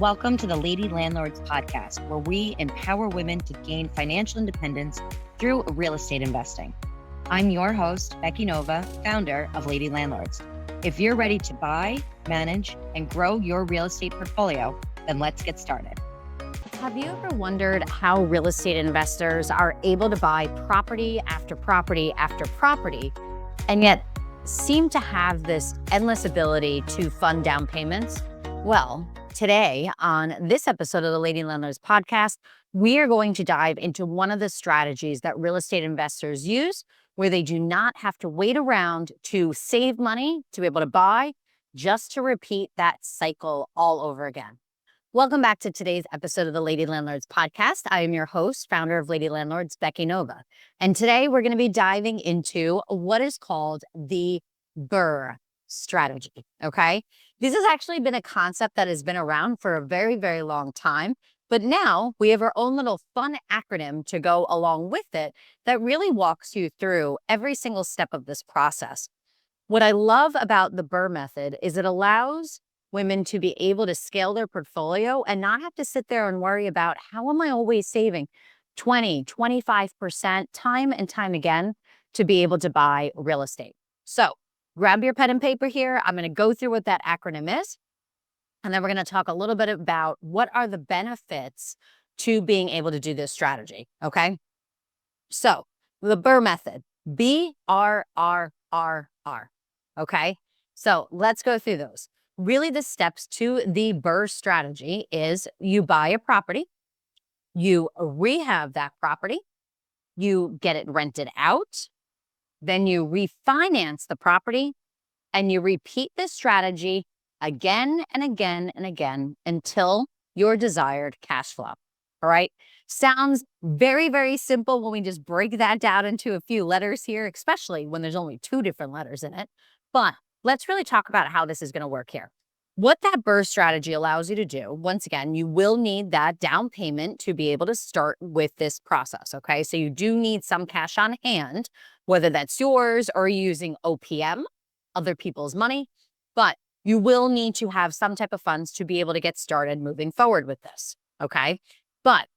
Welcome to the Lady Landlords podcast, where we empower women to gain financial independence through real estate investing. I'm your host, Becky Nova, founder of Lady Landlords. If you're ready to buy, manage, and grow your real estate portfolio, then let's get started. Have you ever wondered how real estate investors are able to buy property after property after property, and yet seem to have this endless ability to fund down payments? Well, today on this episode of the Lady Landlords podcast, we are going to dive into one of the strategies that real estate investors use where they do not have to wait around to save money to be able to buy, just to repeat that cycle all over again. Welcome back to today's episode of the Lady Landlords podcast. I am your host, founder of Lady Landlords, Becky Nova. And today we're going to be diving into what is called the BRRRR Strategy, okay? This has actually been a concept that has been around for a very, very long time. But now we have our own little fun acronym to go along with it that really walks you through every single step of this process. What I love about the BRRRR method is it allows women to be able to scale their portfolio and not have to sit there and worry about how am I always saving 20, 25% time and time again to be able to buy real estate. So grab your pen and paper here. I'm going to go through what that acronym is, and then we're going to talk a little bit about what are the benefits to being able to do this strategy, okay? So the BRRRR method, B-R-R-R-R, okay? So let's go through those. Really, the steps to the BRRRR strategy is you buy a property, you rehab that property, you get it rented out, then you refinance the property, and you repeat this strategy again and again and again until your desired cash flow. All right. Sounds very, very simple when we just break that down into a few letters here, especially when there's only 2 different letters in it. But let's really talk about how this is going to work here. What that BRRRR strategy allows you to do, once again, you will need that down payment to be able to start with this process, okay? So you do need some cash on hand, whether that's yours or using OPM, other people's money, but you will need to have some type of funds to be able to get started moving forward with this, okay? But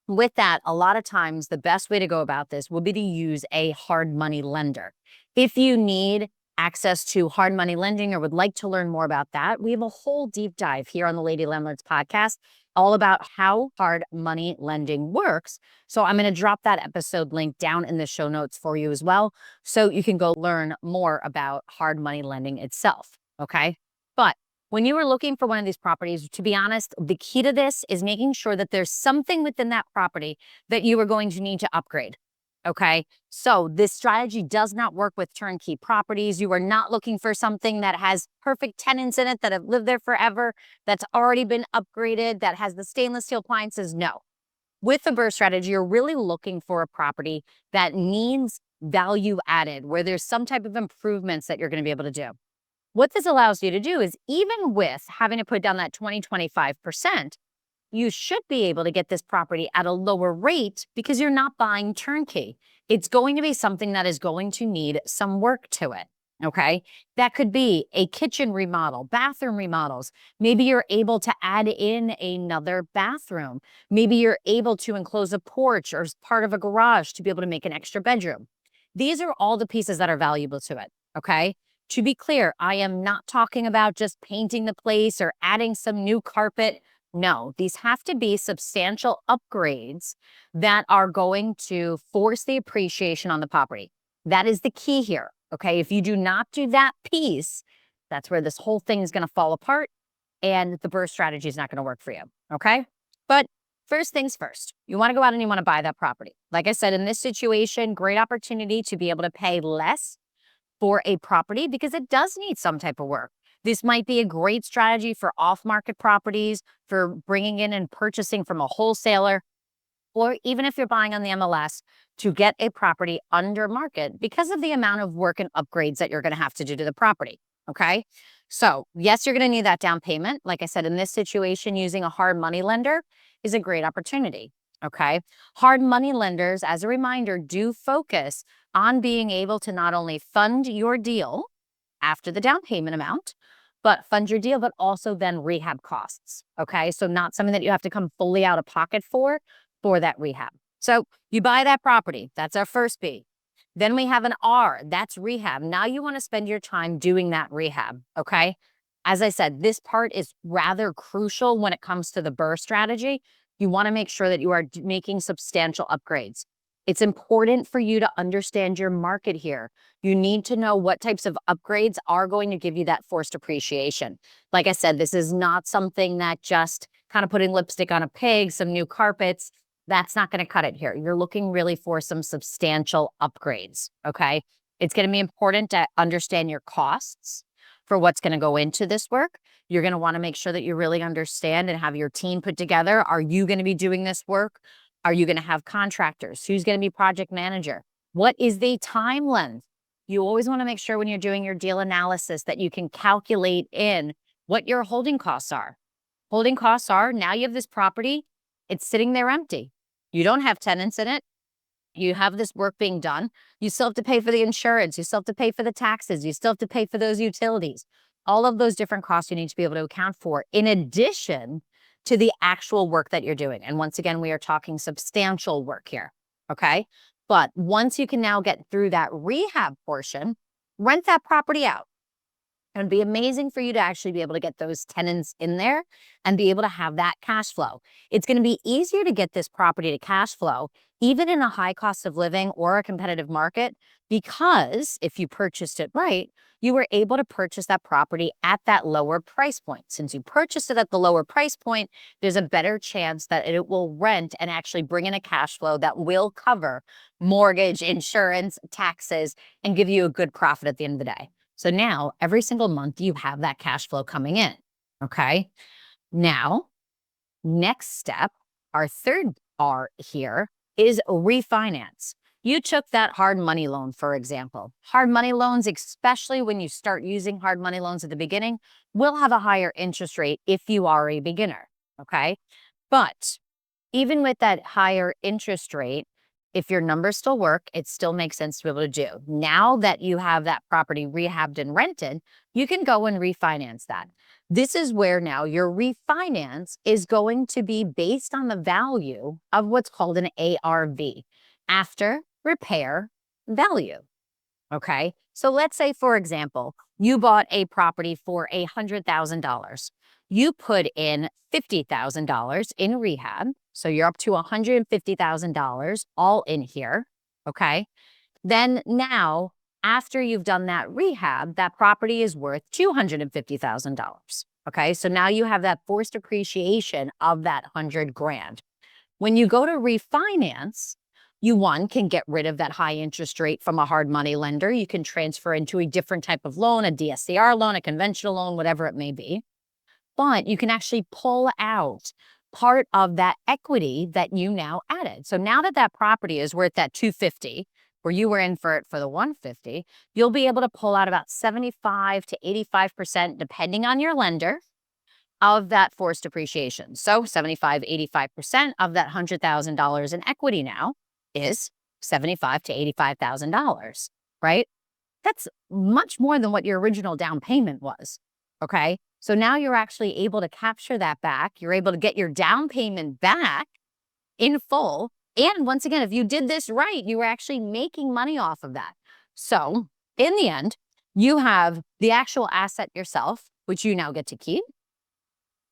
with that, a lot of times the best way to go about this would be to use a hard money lender. If you need access to hard money lending or would like to learn more about that, we have a whole deep dive here on the Lady Landlords podcast all about how hard money lending works. So I'm going to drop that episode link down in the show notes for you as well, so you can go learn more about hard money lending itself, okay? But when you are looking for one of these properties, to be honest, the key to this is making sure that there's something within that property that you are going to need to upgrade. Okay, so this strategy does not work with turnkey properties. You are not looking for something that has perfect tenants in it that have lived there forever, that's already been upgraded, that has the stainless steel appliances. No. With the BRRRR strategy, you're really looking for a property that needs value added, where there's some type of improvements that you're going to be able to do. What this allows you to do is, even with having to put down that 20, 25%, you should be able to get this property at a lower rate because you're not buying turnkey. It's going to be something that is going to need some work to it, okay? That could be a kitchen remodel, bathroom remodels. Maybe you're able to add in another bathroom. Maybe you're able to enclose a porch or part of a garage to be able to make an extra bedroom. These are all the pieces that are valuable to it, okay? To be clear, I am not talking about just painting the place or adding some new carpet. No, these have to be substantial upgrades that are going to force the appreciation on the property. That is the key here, okay? If you do not do that piece, that's where this whole thing is going to fall apart and the BRRRR strategy is not going to work for you, okay? But first things first, you want to go out and you want to buy that property. Like I said, in this situation, great opportunity to be able to pay less for a property because it does need some type of work. This might be a great strategy for off-market properties, for bringing in and purchasing from a wholesaler, or even if you're buying on the MLS to get a property under market because of the amount of work and upgrades that you're going to have to do to the property, okay? So yes, you're going to need that down payment. Like I said, in this situation, using a hard money lender is a great opportunity, okay? Hard money lenders, as a reminder, do focus on being able to not only fund your deal after the down payment amount, but fund your deal, but also then rehab costs. Okay. So not something that you have to come fully out of pocket for that rehab. So you buy that property. That's our first B. Then we have an R, that's rehab. Now you want to spend your time doing that rehab. Okay. As I said, this part is rather crucial when it comes to the BRRRR strategy. You want to make sure that you are making substantial upgrades. It's important for you to understand your market here. You need to know what types of upgrades are going to give you that forced appreciation. Like I said, this is not something that just kind of putting lipstick on a pig, some new carpets. That's not going to cut it here. You're looking really for some substantial upgrades, okay? It's going to be important to understand your costs for what's going to go into this work. You're going to want to make sure that you really understand and have your team put together. Are you going to be doing this work? Are you going to have contractors? Who's going to be project manager? What is the time length? You always want to make sure when you're doing your deal analysis that you can calculate in what your holding costs are. Holding costs are, now you have this property, it's sitting there empty. You don't have tenants in it. You have this work being done. You still have to pay for the insurance. You still have to pay for the taxes. You still have to pay for those utilities. All of those different costs you need to be able to account for in addition to the actual work that you're doing. And once again, we are talking substantial work here, okay? But once you can now get through that rehab portion, rent that property out. It would be amazing for you to actually be able to get those tenants in there and be able to have that cash flow. It's going to be easier to get this property to cash flow, even in a high cost of living or a competitive market, because if you purchased it right, you were able to purchase that property at that lower price point. Since you purchased it at the lower price point, there's a better chance that it will rent and actually bring in a cash flow that will cover mortgage, insurance, taxes, and give you a good profit at the end of the day. So now every single month you have that cash flow coming in, okay? Now, next step, our third R here is refinance. You took that hard money loan, for example. Hard money loans, especially when you start using hard money loans at the beginning, will have a higher interest rate if you are a beginner, okay? But even with that higher interest rate, if your numbers still work, it still makes sense to be able to do. Now that you have that property rehabbed and rented, you can go and refinance that. This is where now your refinance is going to be based on the value of what's called an ARV, after repair value. Okay, so let's say, for example, you bought a property for $100,000. You put in $50,000 in rehab. So you're up to $150,000 all in here. Okay. Then now, after you've done that rehab, that property is worth $250,000. Okay. So now you have that forced appreciation of that 100 grand. When you go to refinance, you can get rid of that high interest rate from a hard money lender. You can transfer into a different type of loan, a DSCR loan, a conventional loan, whatever it may be. But you can actually pull out part of that equity that you now added. So now that that property is worth that 250, where you were in for it for the 150, you'll be able to pull out about 75 to 85%, depending on your lender, of that forced appreciation. So 75, 85% of that $100,000 in equity now is $75 to $85,000, right? That's much more than what your original down payment was, okay? So now you're actually able to capture that back. You're able to get your down payment back in full. And once again, if you did this right, you were actually making money off of that. So in the end, you have the actual asset yourself, which you now get to keep.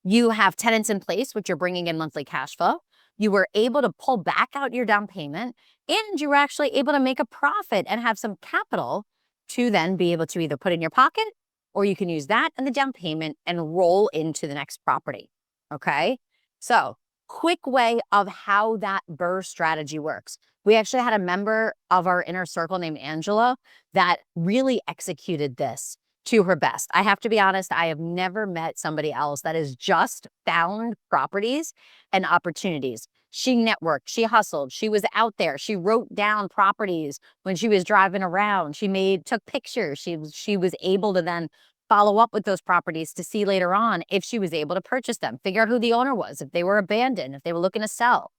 You have tenants in place, which you're bringing in monthly cash flow. You were able to pull back out your down payment, and you were actually able to make a profit and have some capital to then be able to either put in your pocket, or you can use that and the down payment and roll into the next property, okay? So quick way of how that BRRRR strategy works. We actually had a member of our inner circle named Angela that really executed this to her best. I have to be honest, I have never met somebody else that has just found properties and opportunities. She networked, she hustled, she was out there, she wrote down properties when she was driving around, took pictures, she was able to then follow up with those properties to see later on if she was able to purchase them, figure out who the owner was, if they were abandoned, if they were looking to sell,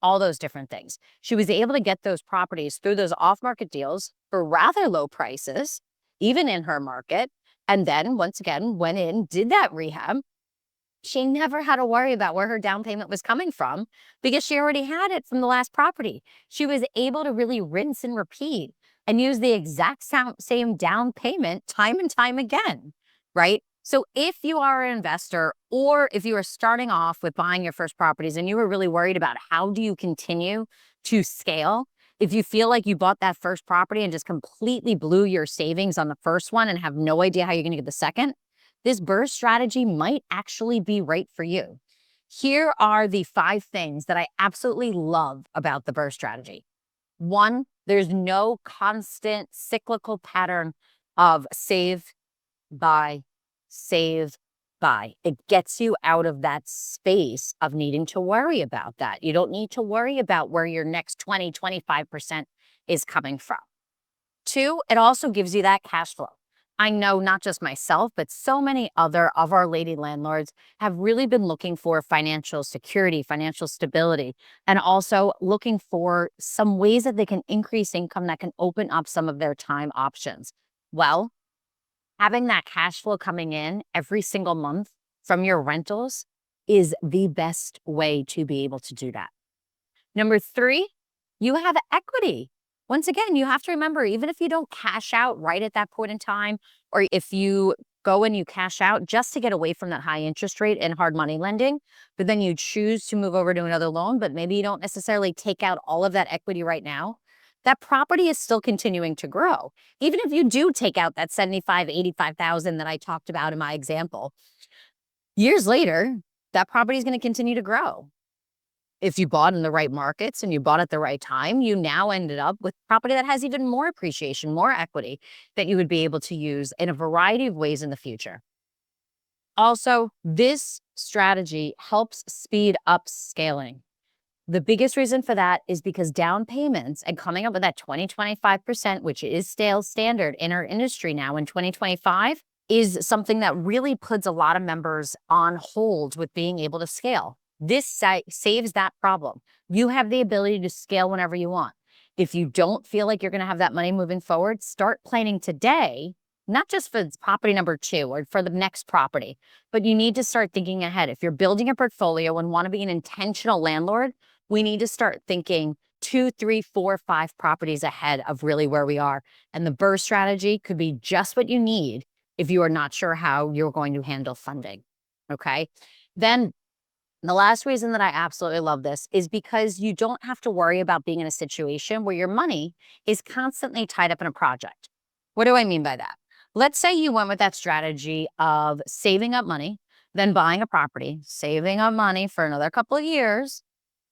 all those different things. She was able to get those properties through those off-market deals for rather low prices, even in her market, And then once again, went in, did that rehab. She never had to worry about where her down payment was coming from because she already had it from the last property. She was able to really rinse and repeat and use the exact same down payment time and time again, right? So if you are an investor or if you are starting off with buying your first properties and you were really worried about how do you continue to scale, if you feel like you bought that first property and just completely blew your savings on the first one and have no idea how you're going to get the second, this BRRRR strategy might actually be right for you. Here are the 5 things that I absolutely love about the BRRRR strategy. 1, there's no constant cyclical pattern of save, buy, save, buy. It gets you out of that space of needing to worry about that. You don't need to worry about where your next 20, 25% is coming from. 2, it also gives you that cash flow. I know not just myself, but so many other of our lady landlords have really been looking for financial security, financial stability, and also looking for some ways that they can increase income that can open up some of their time options. Well, having that cash flow coming in every single month from your rentals is the best way to be able to do that. Number 3, you have equity. Once again, you have to remember, even if you don't cash out right at that point in time, or if you go and you cash out just to get away from that high interest rate and hard money lending, but then you choose to move over to another loan, but maybe you don't necessarily take out all of that equity right now, that property is still continuing to grow. Even if you do take out that 75, 85,000 that I talked about in my example, years later, that property is going to continue to grow. If you bought in the right markets and you bought at the right time, you now ended up with property that has even more appreciation, more equity that you would be able to use in a variety of ways in the future. Also, this strategy helps speed up scaling. The biggest reason for that is because down payments and coming up with that 20-25%, which is still standard in our industry now in 2025, is something that really puts a lot of members on hold with being able to scale. This saves that problem. You have the ability to scale whenever you want. If you don't feel like you're going to have that money moving forward, start planning today, not just for property number 2 or for the next property, but you need to start thinking ahead. If you're building a portfolio and want to be an intentional landlord, we need to start thinking 2, 3, 4, 5 properties ahead of really where we are. And the BRRRR strategy could be just what you need if you are not sure how you're going to handle funding. Okay. Then the last reason that I absolutely love this is because you don't have to worry about being in a situation where your money is constantly tied up in a project. What do I mean by that? Let's say you went with that strategy of saving up money, then buying a property, saving up money for another couple of years,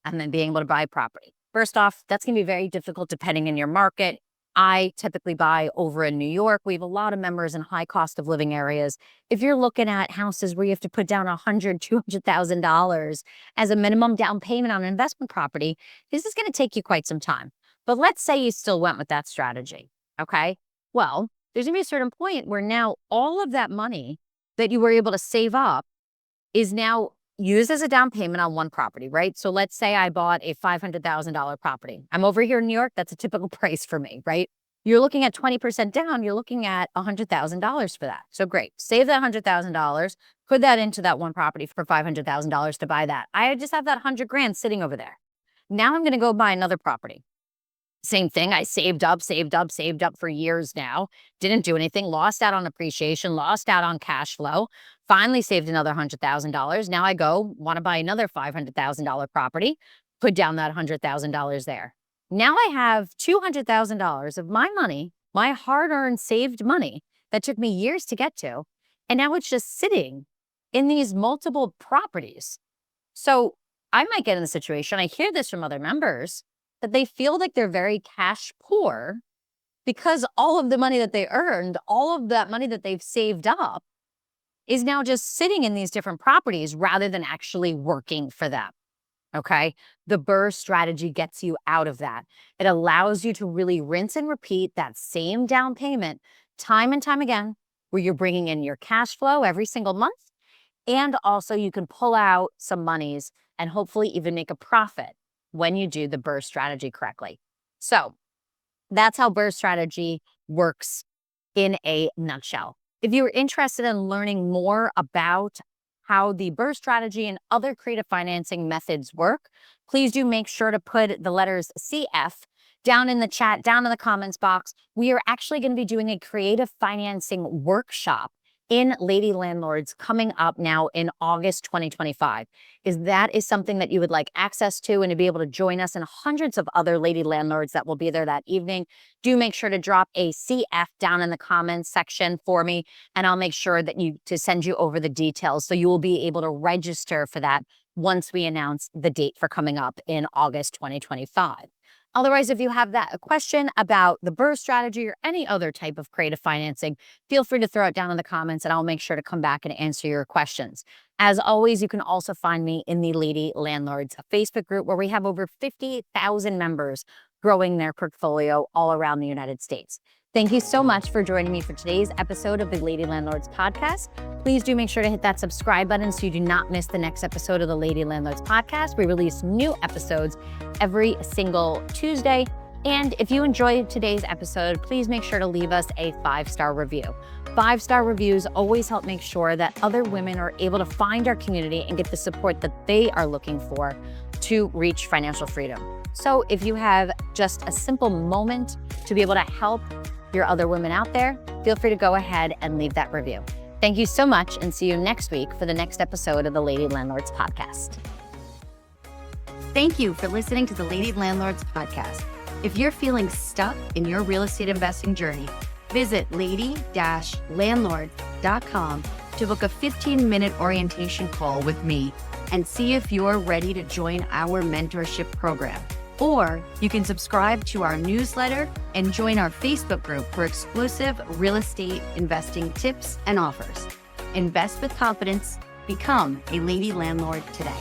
and then being able to buy property. First off, that's going to be very difficult depending on your market. I typically buy over in New York. We have a lot of members in high cost of living areas. If you're looking at houses where you have to put down $100,000, $200,000 as a minimum down payment on an investment property, this is going to take you quite some time. But let's say you still went with that strategy, okay? Well, there's going to be a certain point where now all of that money that you were able to save up is now used as a down payment on one property, right? So let's say I bought a $500,000 property. I'm over here in New York. That's a typical price for me, right? You're looking at 20% down. You're looking at $100,000 for that. So great. Save that $100,000, put that into that one property for $500,000 to buy that. I just have that 100 grand sitting over there. Now I'm going to go buy another property. Same thing. I saved up for years now. Didn't do anything. Lost out on appreciation. Lost out on cash flow. Finally saved another $100,000. Now I go want to buy another $500,000 property. Put down that $100,000 there. Now I have $200,000 of my money, my hard-earned saved money that took me years to get to, and now it's just sitting in these multiple properties. So I might get in the situation. I hear this from other members, that they feel like they're very cash poor because all of the money that they earned, all of that money that they've saved up is now just sitting in these different properties rather than actually working for them, okay? The BRRRR strategy gets you out of that. It allows you to really rinse and repeat that same down payment time and time again, where you're bringing in your cash flow every single month, and also you can pull out some monies and hopefully even make a profit when you do the BRRRR strategy correctly. So that's how BRRRR strategy works in a nutshell. If you're interested in learning more about how the BRRRR strategy and other creative financing methods work, please do make sure to put the letters CF down in the chat, down in the comments box. We are actually going to be doing a creative financing workshop in Lady Landlords coming up now in August 2025. That is something that you would like access to and to be able to join us and hundreds of other Lady Landlords that will be there that evening, do make sure to drop a CF down in the comments section for me, and I'll make sure that to send you over the details so you will be able to register for that once we announce the date for coming up in August 2025. Otherwise, if you have a question about the BRRRR strategy or any other type of creative financing, feel free to throw it down in the comments and I'll make sure to come back and answer your questions. As always, you can also find me in the Lady Landlords Facebook group where we have over 50,000 members growing their portfolio all around the United States. Thank you so much for joining me for today's episode of the Lady Landlords podcast. Please do make sure to hit that subscribe button so you do not miss the next episode of the Lady Landlords podcast. We release new episodes every single Tuesday. And if you enjoyed today's episode, please make sure to leave us a 5-star review. 5-star reviews always help make sure that other women are able to find our community and get the support that they are looking for to reach financial freedom. So if you have just a simple moment to be able to help your other women out there, feel free to go ahead and leave that review. Thank you so much and see you next week for the next episode of the Lady Landlords podcast. Thank you for listening to the Lady Landlords podcast. If you're feeling stuck in your real estate investing journey, visit lady-landlords.com to book a 15-minute orientation call with me and see if you're ready to join our mentorship program. Or you can subscribe to our newsletter and join our Facebook group for exclusive real estate investing tips and offers. Invest with confidence. Become a Lady Landlord today.